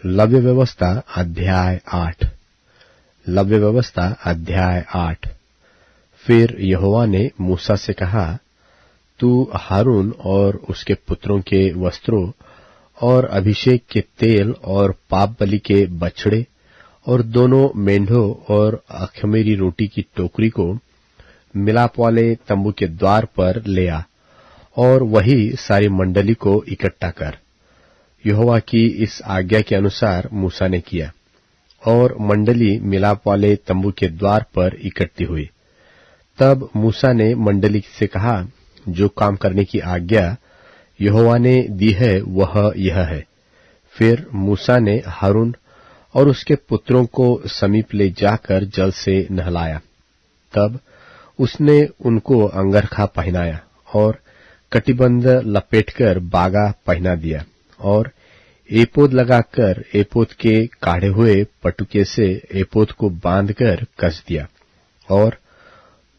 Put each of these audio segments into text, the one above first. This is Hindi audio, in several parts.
लव्य व्यवस्था अध्याय 8। लव्य व्यवस्था अध्याय 8। फिर यहोवा ने मूसा से कहा, तू हारून और उसके पुत्रों के वस्त्रों और अभिषेक के तेल और पाप बलि के बछड़े और दोनों मेंढों और अख़मीरी रोटी की टोकरी को मिलाप वाले तंबू के द्वार पर ले आ और वही सारी मंडली को इकट्ठा कर। यहोवा की इस आज्ञा के अनुसार मूसा ने किया और मंडली मिलाप वाले तंबू के द्वार पर इकट्ठी हुई। तब मूसा ने मंडली से कहा, जो काम करने की आज्ञा यहोवा ने दी है वह यह है। फिर मूसा ने हारून और उसके पुत्रों को समीप ले जाकर जल से नहलाया। तब उसने उनको अंगरखा पहनाया और कटिबंध लपेटकर बागा पहना दिया और एपोद लगाकर एपोद के काढ़े हुए पटुके से एपोद को बांधकर कस दिया और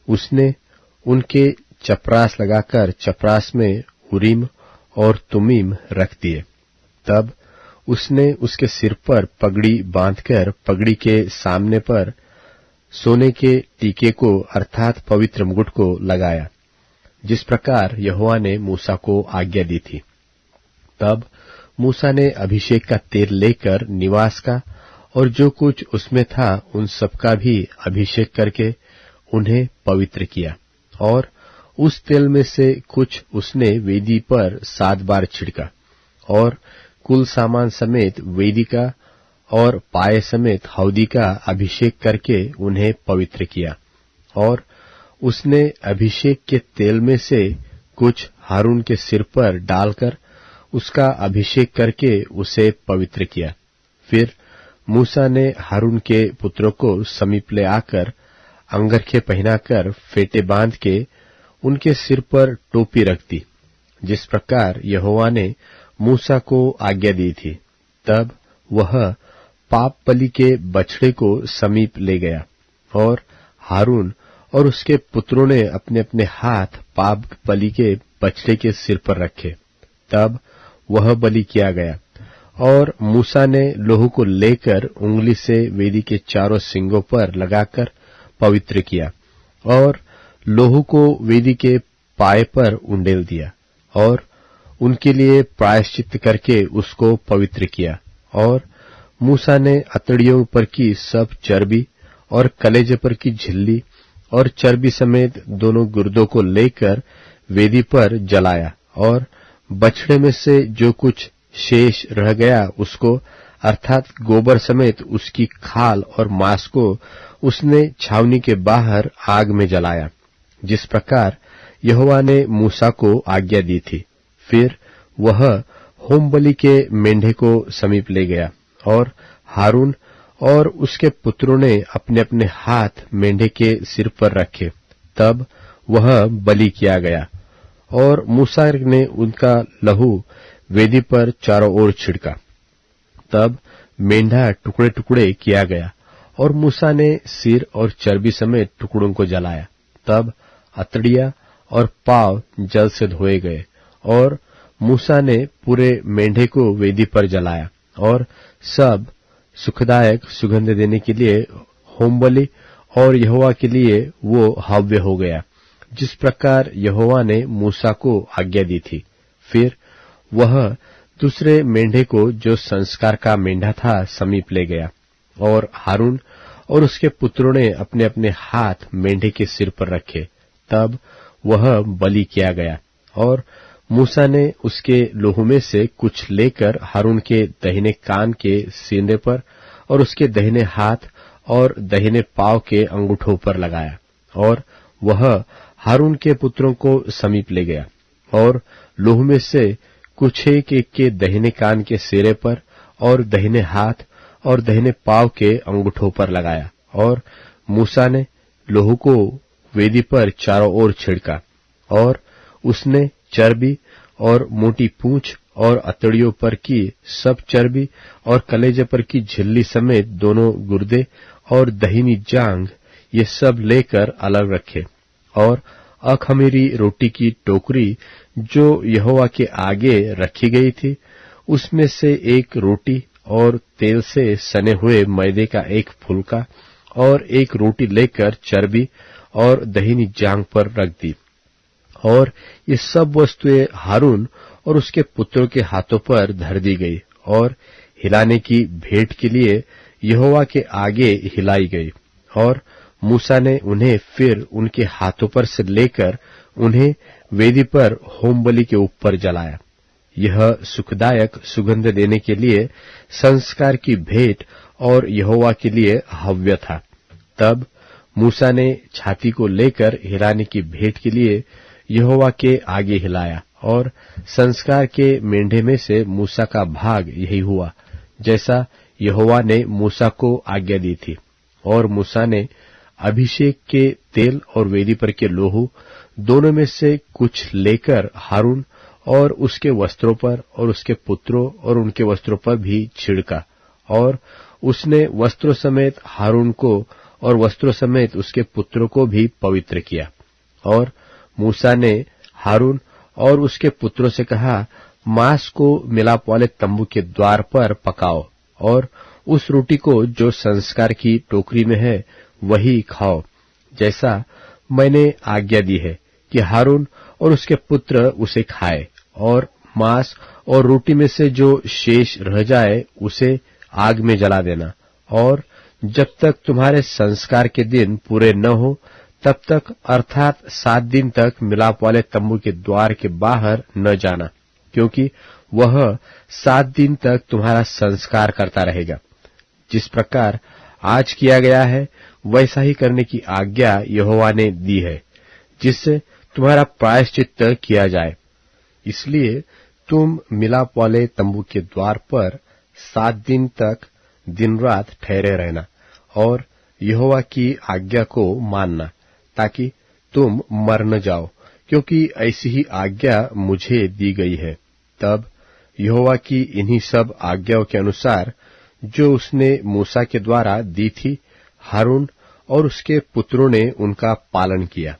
उसने उनके चपरास लगाकर चपरास में उरीम और तुमीम रख दिए। तब उसने उसके सिर पर पगड़ी बांधकर पगड़ी के सामने पर सोने के टीके को अर्थात पवित्र मुकुट को लगाया, जिस प्रकार यहोवा ने मूसा को आज्ञा दी थी। तब मूसा ने अभिषेक का तेल लेकर निवास का और जो कुछ उसमें था उन सबका भी अभिषेक करके उन्हें पवित्र किया और उस तेल में से कुछ उसने वेदी पर 7 बार छिड़का और कुल सामान समेत वेदी का और पाए समेत हौदी का अभिषेक करके उन्हें पवित्र किया। और उसने अभिषेक के तेल में से कुछ हारून के सिर पर डालकर उसका अभिषेक करके उसे पवित्र किया। फिर मूसा ने हारून के पुत्रों को समीप ले आकर अंगरखे पहनाकर फेटे बांध के उनके सिर पर टोपी रख दी, जिस प्रकार यहोवा ने मूसा को आज्ञा दी थी। तब वह पाप बलि के बछड़े को समीप ले गया और हारून और उसके पुत्रों ने अपने अपने हाथ पाप बलि के बछड़े के सिर पर रखे। तब वह बलि किया गया और मूसा ने लोहू को लेकर उंगली से वेदी के चारों सिंगों पर लगाकर पवित्र किया और लोहू को वेदी के पाए पर उंडेल दिया और उनके लिए प्रायश्चित करके उसको पवित्र किया। और मूसा ने अतड़ियों पर की सब चर्बी और कलेजे पर की झिल्ली और चर्बी समेत दोनों गुर्दों को लेकर वेदी पर जलाया और बछड़े में से जो कुछ शेष रह गया उसको अर्थात गोबर समेत उसकी खाल और मांस को उसने छावनी के बाहर आग में जलाया, जिस प्रकार यहोवा ने मूसा को आज्ञा दी थी। फिर वह होम बलि के मेंढे को समीप ले गया और हारून और उसके पुत्रों ने अपने अपने हाथ मेंढे के सिर पर रखे। तब वह बलि किया गया और मूसा ने उनका लहू वेदी पर चारों ओर छिड़का। तब मेंढा टुकड़े टुकड़े किया गया और मूसा ने सिर और चर्बी समेत टुकड़ों को जलाया। तब अतड़िया और पांव जल से धोए गए और मूसा ने पूरे मेंढे को वेदी पर जलाया और सब सुखदायक सुगंध देने के लिए होम बलि और यहोवा के लिए वो हव्य हो गया, जिस प्रकार यहोवा ने मूसा को आज्ञा दी थी। फिर वह दूसरे मेंढे को जो संस्कार का मेंढा था समीप ले गया और हारून और उसके पुत्रों ने अपने अपने हाथ मेंढे के सिर पर रखे। तब वह बलि किया गया और मूसा ने उसके लोहू में से कुछ लेकर हारून के दाहिने कान के सीने पर और उसके दाहिने हाथ और दाहिने पांव के अंगूठों पर लगाया और वह हारून के पुत्रों को समीप ले गया और लोहू में से कुछ एक के दाहिने कान के सिरे पर और दाहिने हाथ और दाहिने पांव के अंगूठों पर लगाया और मूसा ने लोहू को वेदी पर चारों ओर छिड़का और उसने चर्बी और मोटी पूंछ और अतड़ियों पर की सब चर्बी और कलेजे पर की झिल्ली समेत दोनों गुर्दे और दहीनी जांघ ये सब लेकर अलग रखे और अख़मीरी रोटी की टोकरी जो यहोवा के आगे रखी गई थी उसमें से एक रोटी और तेल से सने हुए मैदे का एक फुलका और एक रोटी लेकर चर्बी और दहीनी जांग पर रख दी। और ये सब वस्तुएं हारून और उसके पुत्रों के हाथों पर धर दी गई और हिलाने की भेंट के लिए यहोवा के आगे हिलाई गई। और मूसा ने उन्हें फिर उनके हाथों पर से लेकर उन्हें वेदी पर होम बलि के ऊपर जलाया। यह सुखदायक सुगंध देने के लिए संस्कार की भेंट और यहोवा के लिए हव्य था। तब मूसा ने छाती को लेकर हिलाने की भेंट के लिए यहोवा के आगे हिलाया और संस्कार के मेंढे में से मूसा का भाग यही हुआ जैसा यहोवा ने मूसा को आज्ञा दी थी। और मूसा ने अभिषेक के तेल और वेदी पर के लोहू दोनों में से कुछ लेकर हारून और उसके वस्त्रों पर और उसके पुत्रों और उनके वस्त्रों पर भी छिड़का। और उसने वस्त्रों समेत हारून को और वस्त्रों समेत उसके पुत्रों को भी पवित्र किया। और मूसा ने हारून और उसके पुत्रों से कहा, मांस को मिलाप वाले तंबू के द्वार पर पकाओ और उस रोटी को जो संस्कार की टोकरी में है वही खाओ, जैसा मैंने आज्ञा दी है कि हारून और उसके पुत्र उसे खाए। और मांस और रोटी में से जो शेष रह जाए उसे आग में जला देना। और जब तक तुम्हारे संस्कार के दिन पूरे न हो तब तक अर्थात 7 दिन तक मिलाप वाले तंबू के द्वार के बाहर न जाना, क्योंकि वह 7 दिन तक तुम्हारा संस्कार करता रहेगा। जिस प्रकार आज किया गया है वैसा ही करने की आज्ञा यहोवा ने दी है, जिससे तुम्हारा प्रायश्चित किया जाए। इसलिए तुम मिलाप वाले तंबू के द्वार पर 7 दिन तक दिन रात ठहरे रहना और यहोवा की आज्ञा को मानना, ताकि तुम मर न जाओ, क्योंकि ऐसी ही आज्ञा मुझे दी गई है। तब यहोवा की इन्हीं सब आज्ञाओं के अनुसार जो उसने मूसा के द्वारा दी थी, हारून और उसके पुत्रों ने उनका पालन किया।